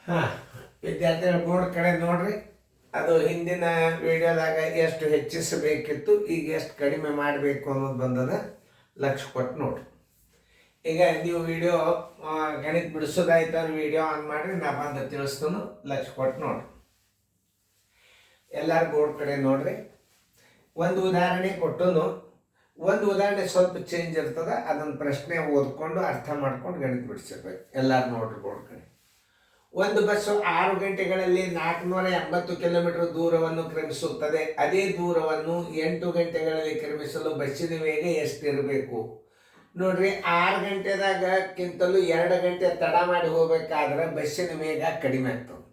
ಹಾಂ, ವಿದ್ಯಾರ್ಥಿಗಳ ಬೋರ್ಡ್ ಕಡೆ ನೋಡ್ರಿ. ಅದು ಹಿಂದಿನ ವಿಡಿಯೋದಾಗ ಎಷ್ಟು ಹೆಚ್ಚಿಸಬೇಕಿತ್ತು, ಈಗ ಎಷ್ಟು ಕಡಿಮೆ ಮಾಡಬೇಕು ಅನ್ನೋದು ಬಂದದ. ಲಕ್ಷ ಕೊಟ್ಟು ನೋಡ್ರಿ. ಈಗ ನೀವು ವಿಡಿಯೋ ಗಣಿತ ಬಿಡಿಸೋದಾಯ್ತು, ವಿಡಿಯೋ ಆನ್ ಮಾಡಿರಿ, ನಾ ಬಂದು ತಿಳಿಸ್ತಾನು. ಲಕ್ಷ ಕೊಟ್ಟು ನೋಡ್ರಿ. ಎಲ್ಲರೂ ಬೋರ್ಡ್ ಕಡೆ ನೋಡ್ರಿ. ಒಂದು ಉದಾಹರಣೆ ಕೊಟ್ಟನು. ಒಂದು ಉದಾಹರಣೆ ಸ್ವಲ್ಪ ಚೇಂಜ್ ಇರ್ತದ, ಅದನ್ನು ಪ್ರಶ್ನೆ ಓದ್ಕೊಂಡು ಅರ್ಥ ಮಾಡ್ಕೊಂಡು ಗಣಿತ ಬಿಡಿಸಿರ್ಬೇಕು. ಎಲ್ಲರೂ ನೋಡ್ರಿ ಬೋರ್ಡ್ ಕಡೆ. ಒಂದು ಬಸ್ಸು 6 ಗಂಟೆಗಳಲ್ಲಿ 480 ಕಿಲೋಮೀಟರ್ ದೂರವನ್ನು ಕ್ರಮಿಸುತ್ತದೆ. ಅದೇ ದೂರವನ್ನು 8 ಗಂಟೆಗಳಲ್ಲಿ ಕ್ರಮಿಸಲು ಬಸ್ಸಿನ ವೇಗ ಎಷ್ಟಿರಬೇಕು? ನೋಡ್ರಿ, 6 ಗಂಟೆದಾಗಕ್ಕಿಂತಲೂ 2 ಗಂಟೆ ತಡ ಮಾಡಿ ಹೋಗ್ಬೇಕಾದ್ರೆ ಬಸ್ಸಿನ ವೇಗ ಕಡಿಮೆ ಆಗ್ತದೆ.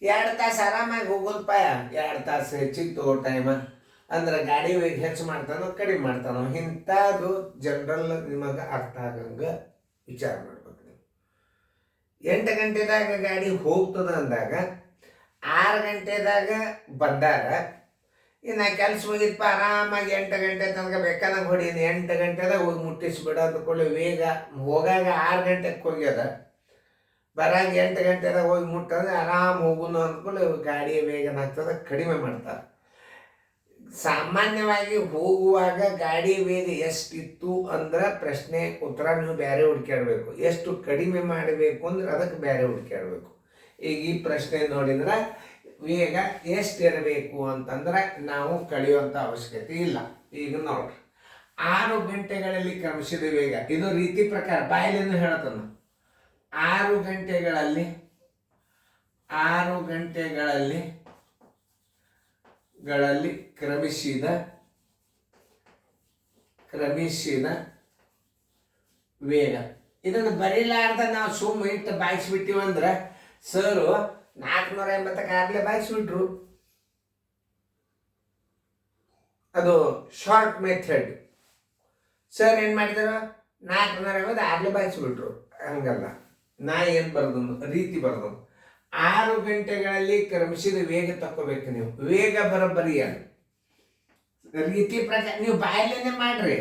2 ತಾಸು ಆರಾಮಾಗಿ ಹೋಗೋಲ್ಪ, 2 ತಾಸು ಹೆಚ್ಚಿಗೆ ತಗೋ ಟೈಮ ಅಂದ್ರೆ ಗಾಡಿ ವೇಗ ಹೆಚ್ಚು ಮಾಡ್ತಾನೋ ಕಡಿಮೆ ಮಾಡ್ತಾನೋ, ಇಂಥದ್ದು ಜನರಲ್ ನಿಮಗೆ ಅರ್ಥ ಆಗಂಗೆ ವಿಚಾರ ಮಾಡ್ಬೇಕು. 8 ಗಂಟೆದಾಗ ಗಾಡಿ ಹೋಗ್ತದ ಅಂದಾಗ 6 ಗಂಟೆದಾಗ ಬಂದಾಗ ಇನ್ನು ಕೆಲಸ ಹೋಗಿತ್ತಪ್ಪ, ಆರಾಮಾಗಿ 8 ಗಂಟೆ ತನಕ ಬೇಕಾದಂಗೆ ಹೊಡೀನಿ, 8 ಗಂಟೆದಾಗ ಹೋಗಿ ಮುಟ್ಟಿಸ್ಬಿಡ ಅಂದ್ಕೊಳ್ಳಿ. ವೇಗ ಹೋಗಾಗ 6 ಗಂಟೆಗೆ ಹೋಗ್ಯದ, ಬರಾಗ 8 ಗಂಟೆದಾಗ ಹೋಗಿ ಮುಟ್ಟಂದ್ರೆ ಆರಾಮ್ ಹೋಗುನು ಅಂದ್ಕೊಳ್ಳಿ. ಗಾಡಿಯ ವೇಗ ಏನಾಗ್ತದೆ, ಕಡಿಮೆ ಮಾಡ್ತಾರೆ. ಸಾಮಾನ್ಯವಾಗಿ ಹೋಗುವಾಗ ಗಾಡಿ ವೇಗ ಎಷ್ಟಿತ್ತು ಅಂದ್ರೆ ಪ್ರಶ್ನೆ ಉತ್ತರ ನೀವು ಬೇರೆ ಹುಡುಕ್ಯಾಡಬೇಕು. ಎಷ್ಟು ಕಡಿಮೆ ಮಾಡಬೇಕು ಅಂದ್ರೆ ಅದಕ್ಕೆ ಬೇರೆ ಹುಡುಕ್ಯಾಡಬೇಕು. ಈಗ ಈ ಪ್ರಶ್ನೆ ನೋಡಿದ್ರೆ ವೇಗ ಎಷ್ಟಿರಬೇಕು ಅಂತಂದ್ರೆ ನಾವು ಕಳೆಯುವಂಥ ಅವಶ್ಯಕತೆ ಇಲ್ಲ. ಈಗ ನೋಡ್ರಿ, 6 ಗಂಟೆಗಳಲ್ಲಿ ಕ್ರಮಿಸಿದ ವೇಗ, ಇದು ರೀತಿ ಪ್ರಕಾರ ಬಾಯಲಿಂದ ಹೇಳ್ತಾನೆ. 6 ಗಂಟೆಗಳಲ್ಲಿ ಕ್ರಮಿಸಿದ ವೇಗ. ಇದನ್ನು ಬರೀಲಾರ್ದ ನಾವು ಸುಮ್ಮ ಇಟ್ಟು ಬಾಯಿಸ್ಬಿಟ್ಟಿವಂದ್ರೆ ಸರು 480ಕ್ಕೆ 6 ಬಾಯಿಸ್ಬಿಟ್ರು. ಅದು ಶಾರ್ಟ್ ಮೆಥಡ್. ಸರ್ ಏನು ಮಾಡಿದ್ರು, 480 6 ಬಾಯಿಸ್ಬಿಟ್ರು. ಹಂಗಲ್ಲ, ನಾ ಏನು ಬರ್ದು ರೀತಿ ಬರ್ದು 6 ಗಂಟೆಗಳಲ್ಲಿ ಕ್ರಮಿಸಿದ ವೇಗ ತಕ್ಕೋಬೇಕು. ನೀವು ವೇಗ ಬರೋಬ್ಬರಿ ರೀತಿ ಪ್ರಕಾರ ನೀವು ಬಾಯಲ್ಲೇನೆ ಮಾಡ್ರಿ.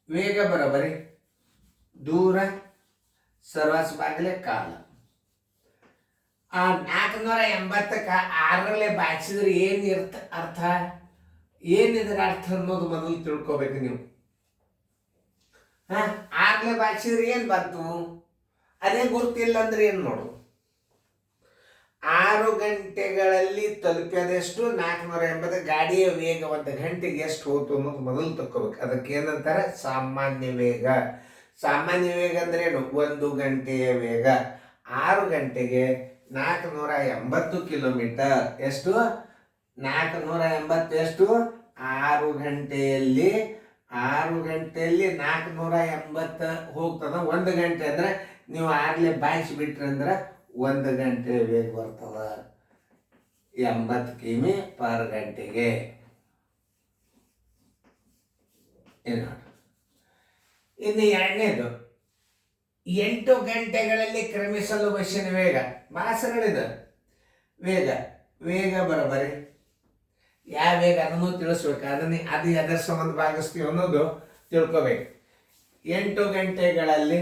ವೇಗ ಬರೋಬ್ಬರಿ ದೂರ ಸರ್ವಾಸ ಬಾಗಿಲೆ ಕಾಲ. ಆ 480ಕ್ಕೆ 6ರಲ್ಲೇ ಬಾಯಿಸಿದ್ರೆ ಏನು ಅರ್ಥ, ಏನಿದ್ರ ಅರ್ಥ ಅನ್ನೋದು ಮೊದಲು ತಿಳ್ಕೊಬೇಕು ನೀವು. 6ರಲ್ಲೇ ಬಾಯಿಸಿದ್ರೆ ಏನು ಬಂತು, ಅದೇ ಗುರುತಿಲ್ಲ ಅಂದ್ರೆ ಏನು ನೋಡು. 6 ಗಂಟೆಗಳಲ್ಲಿ ತಲುಪಿದಷ್ಟು 480 ಗಾಡಿಯ ವೇಗ 1 ಗಂಟೆಗೆ ಎಷ್ಟು ಹೋಯ್ತು ಅನ್ನೋದು ಮೊದಲು ತಕ್ಕೋಬೇಕು. ಅದಕ್ಕೆ ಏನಂತಾರೆ, ಸಾಮಾನ್ಯ ವೇಗ. ಸಾಮಾನ್ಯ ವೇಗ ಅಂದ್ರೆ ಏನು, 1 ಗಂಟೆಯ ವೇಗ. 6 ಗಂಟೆಗೆ 480 ಕಿಲೋಮೀಟರ್. ಎಷ್ಟು? 480 ಎಷ್ಟು? 6 ಗಂಟೆಯಲ್ಲಿ 480 ಹೋಗ್ತದ. 1 ಗಂಟೆ ಅಂದ್ರೆ ನೀವು 6ಲೇ ಬಾಯಿಸಿಬಿಟ್ರಿ ಅಂದ್ರೆ 1 ಗಂಟೆ ವೇಗ ಬರ್ತದ, 80 ಕಿಮಿ ಪರ್ ಗಂಟೆಗೆ. ಏನು ಇನ್ನು ಎರಡನೇದು, 8 ಗಂಟೆಗಳಲ್ಲಿ ಕ್ರಮಿಸಲು ಬಸ್ಸಿನ ವೇಗ. ಮಾಸಗಳಿದ ವೇಗ ಬರೋಬ್ಬರಿ ಯಾವ ವೇಗ ಅದನ್ನು ತಿಳಿಸ್ಬೇಕು. ಅದು ಎದರ ಸಂಬಂಧ ಭಾಗಿಸ್ತೀವಿ ಅನ್ನೋದು ತಿಳ್ಕೋಬೇಕು. 8 ಗಂಟೆಗಳಲ್ಲಿ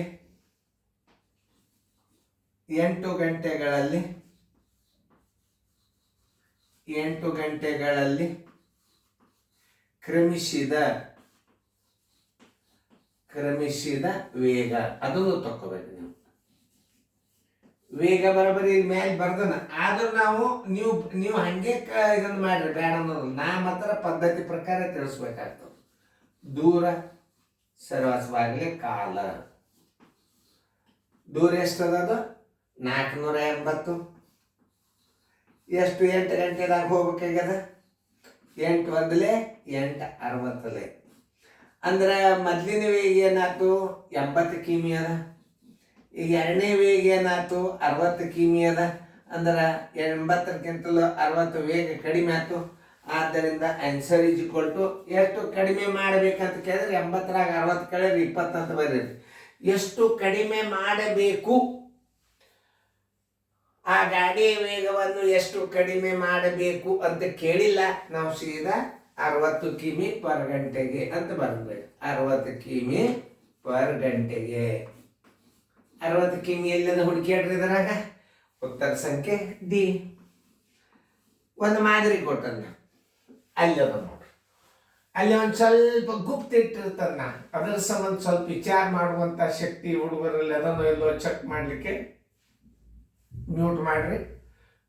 ಕ್ರಮಿಸಿದ ವೇಗ ಅದನ್ನು ತಕ್ಕೋಬೇಕು ನೀವು. ವೇಗ ಬರೋಬ್ಬರಿ ಮೇಲೆ ಬರ್ದನ. ಆದ್ರೂ ನೀವು ಹಂಗೆ ಇದನ್ನು ಮಾಡ್ರಿ, ಬೇಡ ಅನ್ನೋದು. ನಾ ಮಾತ್ರ ಪದ್ಧತಿ ಪ್ರಕಾರ ತಿಳಿಸ್ಬೇಕಾಗ್ತದೆ. ದೂರ ಸರ್ವಾಸವಾಗಲಿ ಕಾಲ. ದೂರ ಎಷ್ಟದ, ಅದು 480. ಎಷ್ಟು? 8 ಗಂಟೆದಾಗ ಹೋಗ್ಬೇಕಾಗ್ಯದ. 8 1 8 60 ಅಂದ್ರೆ ಮೊದಲಿನ ವೇಗ ಏನಾಯ್ತು, 80 ಕಿಮಿ ಅದ. ಈಗ ಎರಡನೇ ವೇಗ ಏನಾಯ್ತು, 60 ಕಿಮಿ ಅದ. ಅಂದ್ರೆ 80ಕ್ಕಿಂತಲೂ 60 ವೇಗ ಕಡಿಮೆ ಆಯ್ತು. ಆದ್ದರಿಂದ ಆನ್ಸರ್ ಈಸ್ ಈಕ್ವಲ್ ಟು ಎಷ್ಟು ಕಡಿಮೆ ಮಾಡಬೇಕಂತ ಕೇಳಿದ್ರೆ 80ರಾಗ 60 ಕಳೆದ್ರೆ 20 ಅಂತ ಬರೀರಿ. ಎಷ್ಟು ಕಡಿಮೆ ಮಾಡಬೇಕು, ಆ ಗಾಡಿಯ ವೇಗವನ್ನು ಎಷ್ಟು ಕಡಿಮೆ ಮಾಡಬೇಕು ಅಂತ ಕೇಳಿಲ್ಲ. ನಾವು ಸೀದಾ 60 ಕಿಮಿ ಪರ್ ಗಂಟೆಗೆ ಅಂತ ಬರಬೇಕು. 60 ಕಿಮಿ ಪರ್ ಗಂಟೆಗೆ. 60 ಕಿಮಿ ಎಲ್ಲದ ಹುಡುಕ್ಯಾಡ್ರಿ. ಇದ್ರಾಗ ಉತ್ತರ ಸಂಖ್ಯೆ ಡಿ. ಒಂದು ಮಾದರಿ ಕೊಟ್ಟನ್ನ ಅಲ್ಲಿ ಅದ ನೋಡ್ರಿ, ಅಲ್ಲಿ ಒಂದು ಸ್ವಲ್ಪ ಗುಪ್ತ ಇಟ್ಟಿರ್ತಾನ, ಅದರ ಸಂಬಂಧ ಸ್ವಲ್ಪ ವಿಚಾರ ಮಾಡುವಂತ ಶಕ್ತಿ ಹುಡುಗರಲ್ಲಿ ಅದನ್ನು ಎಲ್ಲೋ ಚೆಕ್ ಮಾಡಲಿಕ್ಕೆ ಮ್ಯೂಟ್ ಮಾಡ್ರಿ,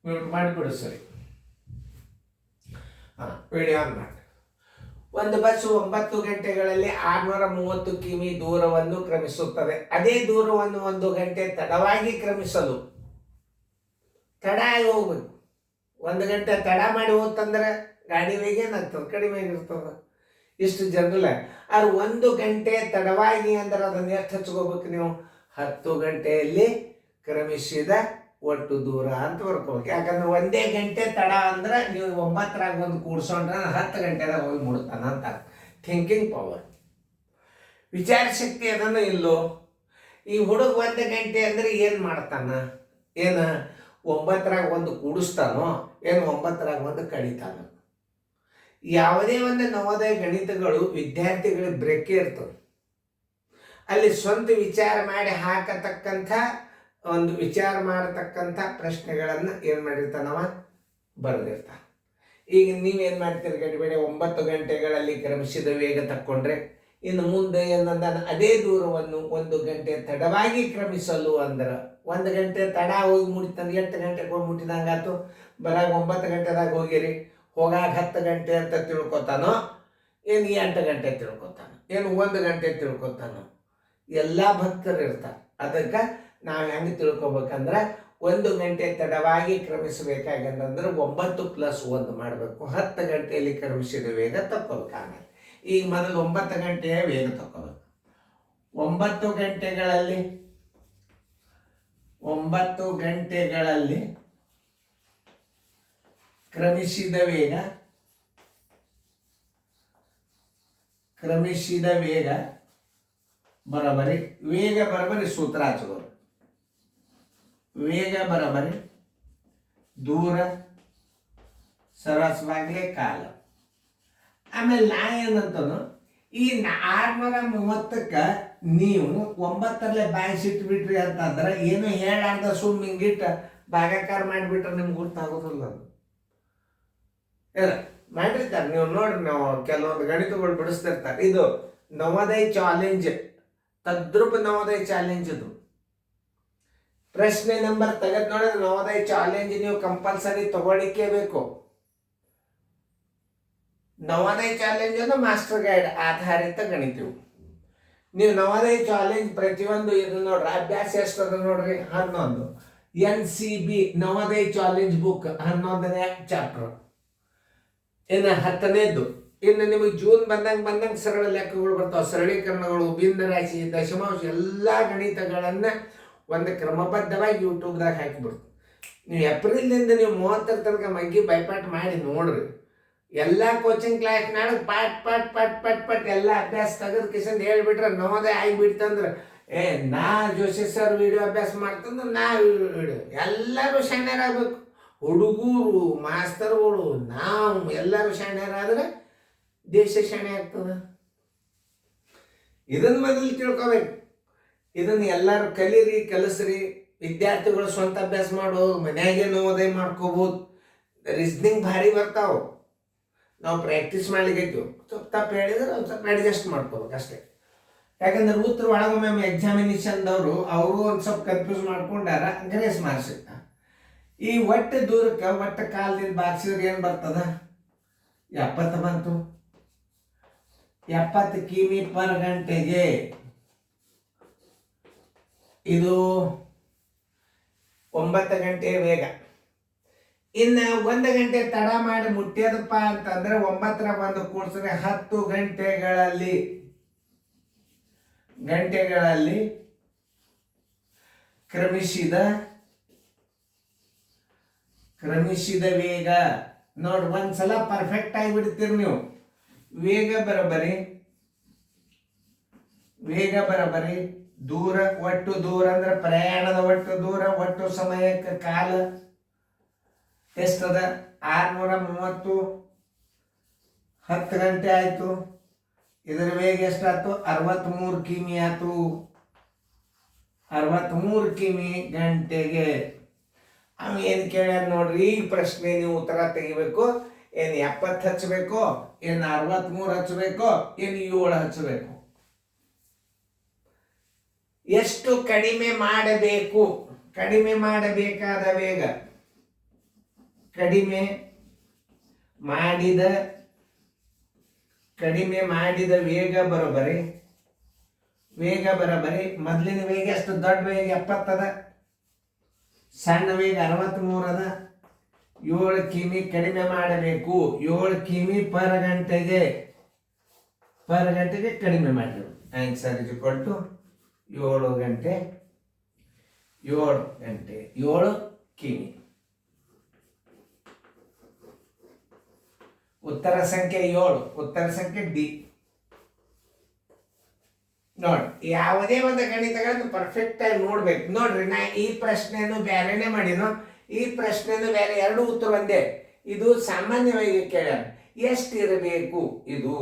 ಮ್ಯೂಟ್ ಮಾಡಿ ಬಿಡಿಸ್ರಿ. ವಿಡಿಯೋ ಆನ್ ಮಾಡಿ. ಒಂದು ಬಸ್ 9 ಗಂಟೆಗಳಲ್ಲಿ 630 ಕಿಮಿ ದೂರವನ್ನು ಕ್ರಮಿಸುತ್ತದೆ. ಅದೇ ದೂರವನ್ನು 1 ಗಂಟೆ ತಡವಾಗಿ ಕ್ರಮಿಸಲು ತಡ ಆಗಿ ಹೋಗ್ಬೇಕು. 1 ಗಂಟೆ ತಡ ಮಾಡಿ ಹೋತಂದ್ರೆ ಗಾಡಿ ವೇಗ ಏನಾಗ್ತದೆ, ಕಡಿಮೆ ಆಗಿರ್ತದೆ. ಇಷ್ಟು ಜನರಲ್ಲ. ಅದು 1 ಗಂಟೆ ತಡವಾಗಿ ಅಂದ್ರೆ ಅದನ್ನು ಎಷ್ಟು ಹಚ್ಕೋಬೇಕು ನೀವು? 10 ಗಂಟೆಯಲ್ಲಿ ಕ್ರಮಿಸಿದ ಒಟ್ಟು ದೂರ ಅಂತ ಬರ್ಕೋಬೇಕು. ಯಾಕಂದ್ರೆ 1 ಗಂಟೆ ತಡ ಅಂದ್ರೆ ನೀವು 9ರಾಗ ಒಂದು ಕೂಡ್ಸೊಂಡ್ರೆ 10 ಗಂಟೆದಾಗ ಹೋಗಿ ಮುಡ್ತಾನ ಅಂತ. ಥಿಂಕಿಂಗ್ ಪವರ್, ವಿಚಾರ ಶಕ್ತಿ ಅದನ್ನು ಇಲ್ಲೋ. ಈ ಹುಡುಗ 1 ಗಂಟೆ ಅಂದ್ರೆ ಏನು ಮಾಡ್ತಾನ? ಏನು 9ರಾಗ ಒಂದು ಕೂಡಿಸ್ತಾನೋ, ಏನು 9ರಾಗ ಒಂದು ಕಡಿತಾನೋ? ಯಾವುದೇ ಒಂದು ನವೋದಯ ಗಣಿತಗಳು ವಿದ್ಯಾರ್ಥಿಗಳಿಗೆ ಬ್ರೇಕೇ ಇರ್ತವೆ. ಅಲ್ಲಿ ಸ್ವಂತ ವಿಚಾರ ಮಾಡಿ ಹಾಕತಕ್ಕಂಥ ಒಂದು ವಿಚಾರ ಮಾಡತಕ್ಕಂಥ ಪ್ರಶ್ನೆಗಳನ್ನು ಏನು ಮಾಡಿರ್ತಾನವ ಬರೆದಿರ್ತಾನೆ. ಈಗ ನೀವೇನು ಮಾಡ್ತೀರಿ ಗಡಿಬೇಡಿ, 9 ಗಂಟೆಗಳಲ್ಲಿ ಕ್ರಮಿಸಿದ ವೇಗ ತಕ್ಕೊಂಡ್ರೆ ಇನ್ನು ಮುಂದೆ ಏನಂದಾನ ಅದೇ ದೂರವನ್ನು 1 ಗಂಟೆ ತಡವಾಗಿ ಕ್ರಮಿಸಲು ಅಂದ್ರೆ 1 ಗಂಟೆ ತಡ ಹೋಗಿ ಮುಟ್ಟಿತಂದ್ರೆ 8 ಗಂಟೆಗೆ ಹೋಗಿ ಮುಟ್ಟಿದಂಗಾತು. ಬರಾಗ 9 ಗಂಟೆದಾಗ ಹೋಗಿರಿ, ಹೋಗಾಗ 10 ಗಂಟೆ ಅಂತ ತಿಳ್ಕೊತಾನೋ, ಏನು 8 ಗಂಟೆ ತಿಳ್ಕೊತಾನೋ, ಏನು 1 ಗಂಟೆ ತಿಳ್ಕೊತಾನೋ? ಎಲ್ಲ ಭಕ್ತರು ಇರ್ತಾರೆ. ಅದಕ್ಕೆ ನಾವು ಹೆಂಗೆ ತಿಳ್ಕೊಬೇಕಂದ್ರೆ 1 ಗಂಟೆ ತಡವಾಗಿ ಕ್ರಮಿಸಬೇಕಾಗಂದ್ರೆ 9 + 1 ಮಾಡಬೇಕು. 10 ಗಂಟೆಯಲ್ಲಿ ಕ್ರಮಿಸಿದ ವೇಗ ತಕ್ಕೋಬೇಕು. ಆಮೇಲೆ ಈಗ ಮೊದಲು 9 ಗಂಟೆಯ ವೇಗ ತಕ್ಕೋಬೇಕು. 9 ಗಂಟೆಗಳಲ್ಲಿ ಕ್ರಮಿಸಿದ ವೇಗ ಬರೋಬರಿ ವೇಗ ಬರೋಬರಿ ಸೂತ್ರ ಹಚ್ಚೋದು. ವೇಗ ಬರೋಬರಿ ದೂರ ಸರಸವಾಗಲೇ ಕಾಲ. ಆಮೇಲೆ ನಾ ಏನಂತನು, ಈ 630ಕ್ಕೆ ನೀವು 9ರಲ್ಲೇ ಬಾಯಿಸಿಟ್ಬಿಟ್ರಿ ಅಂತಂದ್ರೆ ಏನು ಹೇಳಾರ್ದ ಸುಮ್ಮನೆ ಹಿಂಗಿಟ್ಟು ಭಾಗಾಕಾರ ಮಾಡಿಬಿಟ್ರೆ ನಿಮ್ಗೆ ಗೊತ್ತಾಗೋದಿಲ್ಲ. ಅದು ಮಾಡಿರ್ತಾರೆ, ನೀವು ನೋಡ್ರಿ, ನಾವು ಕೆಲವೊಂದು ಗಣಿತಗಳು ಬಿಡಿಸ್ತಿರ್ತಾರೆ. ಇದು ನವೋದಯ ಚಾಲೆಂಜ್, ತದ್ರೂಪ ನವೋದಯ ಚಾಲೆಂಜ್. ಇದು ಪ್ರಶ್ನೆ ನಂಬರ್ ತೆಗೆದು ನೋಡಿದ್ರೆ ನವೋದಯ ಚಾಲೆಂಜ್ ನೀವು ಕಂಪಲ್ಸರಿ ತಗೊಳ್ಳಿಕ್ಕೆ ಬೇಕು. ನವೋದಯ ಚಾಲೆಂಜ್ ಅಂದ್ರೆ ಮಾಸ್ಟರ್ ಗೈಡ್ ಆಧಾರಿತ ಗಣಿತವು. ನೀವು ನವೋದಯ ಚಾಲೆಂಜ್ ಪ್ರತಿಯೊಂದು ಇದು ನೋಡ್ರಿ, ಅಭ್ಯಾಸ ಎಷ್ಟದ ನೋಡ್ರಿ, 11. NCB ನವೋದಯ ಚಾಲೆಂಜ್ ಬುಕ್ 11ನೇ ಚಾಪ್ಟರ್, ಇನ್ನು 10ನೇದು. ಇನ್ನು ನಿಮಗೆ ಜೂನ್ ಬಂದಂಗೆ ಸರಳ ಲೆಕ್ಕಗಳು ಬರ್ತಾವೆ, ಸರಳೀಕರಣಗಳು, ಭಿನ್ನ ರಾಶಿ, ದಶಮಾಂಶ, ಎಲ್ಲ ಗಣಿತಗಳನ್ನು ಒಂದು ಕ್ರಮಬದ್ಧವಾಗಿ ಯೂಟ್ಯೂಬ್ದಾಗ ಹಾಕಿಬಿಡ್ತು. ನೀವು ಏಪ್ರಿಲ್ನಿಂದ ನೀವು 30ರ ತನಕ ಮಗ್ಗಿ ಬೈಪಾಟ್ ಮಾಡಿ ನೋಡ್ರಿ. ಎಲ್ಲ ಕೋಚಿಂಗ್ ಕ್ಲಾಸ್ ನಾಳೆ ಪಟ್ ಎಲ್ಲ ಅಭ್ಯಾಸ ತೆಗೆದು ಕಿಸನ್ ಹೇಳ್ಬಿಟ್ರೆ ನವೋದಯ ಆಗಿಬಿಡ್ತಂದ್ರೆ, ನಾ ಜೋಶಿ ಸರ್ ವಿಡಿಯೋ ಅಭ್ಯಾಸ ಮಾಡ್ತಂದ್ರೆ ನಾ ವಿಡಿಯೋ ಎಲ್ಲರೂ ಶಾಣ್ಯರಾಗಬೇಕು. ಹುಡುಗರು, ಮಾಸ್ತರ್ಗಳು, ನಾವು ಎಲ್ಲರೂ ಶಾಣ್ಯರಾದ್ರೆ ದೇಶ ಶಾಣೆ ಆಗ್ತದೆ. ಇದನ್ನು ಮೊದಲು ತಿಳ್ಕೊಬೇಕು. ಇದನ್ನು ಎಲ್ಲರೂ ಕಲೀರಿ, ಕಲಿಸ್ರಿ. ವಿದ್ಯಾರ್ಥಿಗಳು ಸ್ವಂತ ಅಭ್ಯಾಸ ಮಾಡೋದು, ಮನ್ಯಾಗೆ ನವೋದಯ ಮಾಡ್ಕೋಬೋದು. ರೀಸ್ನಿಂಗ್ ಭಾರಿ ಬರ್ತಾವೆ. ನಾವು ಪ್ರಾಕ್ಟೀಸ್ ಮಾಡ್ಲಿಕ್ಕೈತೀವಿ. ಸ್ವಲ್ಪ ತಪ್ಪು ಹೇಳಿದ್ರೆ ಒಂದು ಸ್ವಲ್ಪ ಅಡ್ಜಸ್ಟ್ ಮಾಡ್ಕೋಬೇಕು ಅಷ್ಟೇ. ಯಾಕಂದ್ರೆ ಉತ್ತರ ಒಳಗೊಮ್ಮೆ ಎಕ್ಸಾಮಿನೇಷನ್ದವರು ಅವರು ಒಂದು ಸ್ವಲ್ಪ ಕನ್ಫ್ಯೂಸ್ ಮಾಡ್ಕೊಂಡಾರ, ಗ್ರೇಸ್ ಮಾರ್ಕ್ಸ್ ಇತ್ತ. ಈ ಒಟ್ಟು ದೂರಕ್ಕೆ ಒಟ್ಟು ಕಾಲದಿಂದ ಬಾಗಿಸಿದ್ರೆ ಏನು ಬರ್ತದ? 70 ಬಂತು. 70 ಕಿಮಿ ಪರ್ ಗಂಟೆಗೆ. ಇದು 9 ಗಂಟೆ ವೇಗ. ಇನ್ನು 1 ಗಂಟೆ ತಡ ಮಾಡಿ ಮುಟ್ಟ್ಯದಪ್ಪ ಅಂತಂದ್ರೆ 9ರಾಗ ಒಂದು ಕೂಡಿಸಿದ್ರೆ 10 ಗಂಟೆಗಳಲ್ಲಿ ಕ್ರಮಿಸಿದ ವೇಗ ನೋಡಿ. ಒಂದ್ಸಲ ಪರ್ಫೆಕ್ಟ್ ಆಗಿಬಿಡ್ತೀರಿ ನೀವು. ವೇಗ ಬರಬರಿ ದೂರ, ಒಟ್ಟು ದೂರ ಅಂದ್ರೆ ಪ್ರಯಾಣದ ಒಟ್ಟು ದೂರ, ಒಟ್ಟು ಸಮಯಕ್ಕೆ ಕಾಲ ಎಷ್ಟದ? 630. 10 ಗಂಟೆ ಆಯ್ತು. ಇದರ ವೇಗ ಎಷ್ಟಾಯ್ತು? 63 ಕಿಮಿ ಆಯ್ತು. 63 ಕಿಮಿ ಗಂಟೆಗೆ. ಅವ ಏನು ಕೇಳ್ಯಾರ ನೋಡ್ರಿ, ಈ ಪ್ರಶ್ನೆ ನೀವು ಉತ್ತರ ತೆಗಿಬೇಕು. ಏನು 70 ಹಚ್ಚಬೇಕು, ಏನು 63 ಹಚ್ಚಬೇಕು, ಏನು 7 ಹಚ್ಚಬೇಕು? ಎಷ್ಟು ಕಡಿಮೆ ಮಾಡಬೇಕು? ಕಡಿಮೆ ಮಾಡಬೇಕಾದ ವೇಗ, ಕಡಿಮೆ ಮಾಡಿದ ವೇಗ ಬರೋಬರಿ. ಮೊದಲಿನ ವೇಗ ಎಷ್ಟು? ದೊಡ್ಡ ವೇಗ 70 ಅದ, ಸಣ್ಣ ವೇಗ 63 ಅದ. 7 ಕಿಮಿ ಕಡಿಮೆ ಮಾಡಬೇಕು. 7 ಕಿಮಿ ಪರ್ ಗಂಟೆಗೆ ಕಡಿಮೆ ಮಾಡಬೇಕು. ಆನ್ಸರ್ ಇಸ್ ಈಕ್ವಲ್ ಟು 7 ಗಂಟೆ 7 ಕಿಮಿ. ಉತ್ತರ ಸಂಖ್ಯೆ 7, ಉತ್ತರ ಸಂಖ್ಯೆ ಡಿ. ನೋಡಿ, ಯಾವುದೇ ಒಂದು ಗಣಿತಗಳನ್ನು ಪರ್ಫೆಕ್ಟ್ ಆಗಿ ನೋಡ್ಬೇಕು. ನೋಡ್ರಿ, ನಾ ಈ ಪ್ರಶ್ನೆಯನ್ನು ಬೇರೆನೆ ಮಾಡಿನೋ, ಈ ಪ್ರಶ್ನೆಯನ್ನು ಬೇರೆ, ಎರಡು ಉತ್ತರ ಒಂದೇ. ಇದು ಸಾಮಾನ್ಯವಾಗಿ ಕೇಳ್ಯಾರ, ಎಷ್ಟಿರಬೇಕು ಇದು,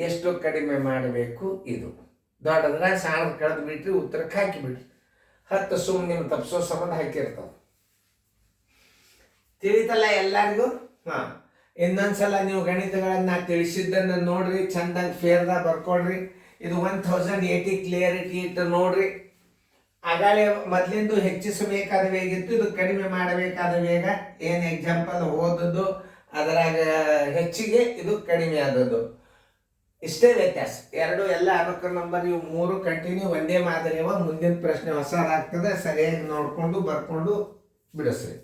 ಎಷ್ಟು ಕಡಿಮೆ ಮಾಡಬೇಕು ಇದು. ದೊಡ್ಡದ್ರ ಸಾಣ ಕಳೆದು ಬಿಟ್ರಿ, ಉತ್ತರಕ್ಕೆ ಹಾಕಿಬಿಟ್ರಿ. 10 ಸುಮ್ಮನೆ ನೀವು ತಪ್ಪಿಸೋ ಸಂಬಂಧ ಹಾಕಿರ್ತಾವ. ತಿಳಿತಲ್ಲ ಎಲ್ಲರಿಗೂ? ಇನ್ನೊಂದ್ಸಲ ನೀವು ಗಣಿತಗಳನ್ನ ತಿಳಿಸಿದ್ದನ್ನು ನೋಡ್ರಿ, ಚಂದಂಗೆ ಫೇರ್ದಾಗ ಬರ್ಕೊಡ್ರಿ. ಇದು 1080 ಕ್ಲಿಯರಿಟಿ ಇಟ್ಟು ನೋಡ್ರಿ. ಆಗಲೇ ಮೊದಲಿಂದು ಹೆಚ್ಚಿಸಬೇಕಾದ ವೇಗ ಇತ್ತು, ಇದು ಕಡಿಮೆ ಮಾಡಬೇಕಾದ ವೇಗ. ಏನು ಎಕ್ಸಾಂಪಲ್ ಓದದ್ದು ಅದರಾಗ ಹೆಚ್ಚಿಗೆ, ಇದು ಕಡಿಮೆ ಆದದ್ದು. ಇಷ್ಟೇ ವ್ಯತ್ಯಾಸ. ಎರಡು ಎಲ್ಲ ಅನುಕ್ರಮ ನಂಬರ್, ಇವು 3 ಕಂಟಿನ್ಯೂ ಒಂದೇ ಮಾದರಿ. ಮುಂದಿನ ಪ್ರಶ್ನೆ ಹೊಸದಾಗ್ತದೆ, ಸರಿಯಾಗಿ ನೋಡ್ಕೊಂಡು ಬರ್ಕೊಂಡು ಬಿಡಿಸ್ರಿ.